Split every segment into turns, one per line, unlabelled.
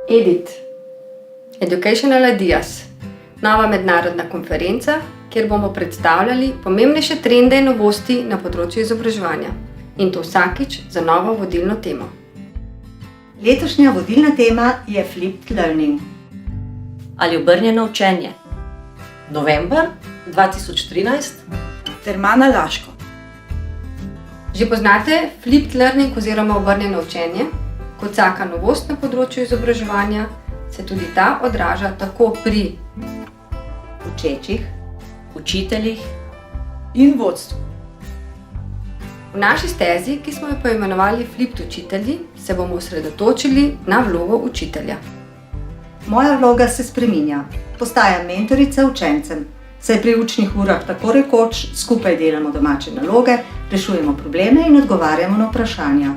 EDIT, Educational Ideas, nova mednarodna konferenca, kjer bomo predstavljali pomembnejše trende in novosti na področju izobraževanja. In to vsakič za novo vodilno temo.
Letošnja vodilna tema je Flipped Learning.
Ali obrnjeno učenje.
November 2013.
Termana Laško.
Že poznate Flipped Learning oziroma obrnjeno učenje? Kot vsaka novost na področju izobraževanja, se tudi ta odraža tako pri
Učečih,
Učiteljih
In vodstvu.
V naši stezi, ki smo jo poimenovali Flipped učitelji, se bomo osredotočili na vlogo učitelja.
Moja vloga se spreminja. Postajam mentorica učencem, saj pri učnih urah tako rekoč skupaj delamo domače naloge, rešujemo probleme in odgovarjamo na vprašanja.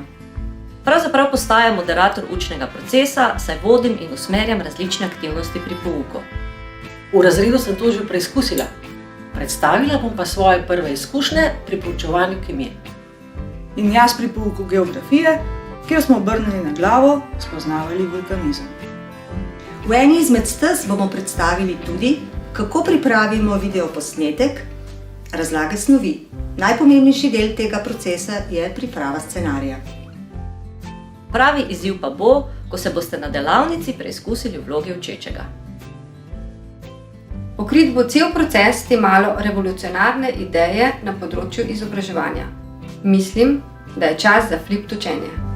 pravzaprav postaja moderator učnega procesa, saj vodim in usmerjam različne aktivnosti pri pouku.
V razredu sem to že preizkusila. Predstavila bom pa svoje prve izkušnje pri poučevanju kemije.
In jaz pri pouku geografije, kjer smo obrnili na glavo, spoznavali vulkanizem.
V eni izmed stez bomo predstavili tudi, kako pripravimo videoposnetek razlage snovi. Najpomembnejši del tega procesa je priprava scenarija.
Pravi izziv pa bo, ko se boste na delavnici preizkusili v vlogi učečega.
Pokrit bo cel proces te malo revolucionarne ideje na področju izobraževanja. Mislim, da je čas za Flipped učenje.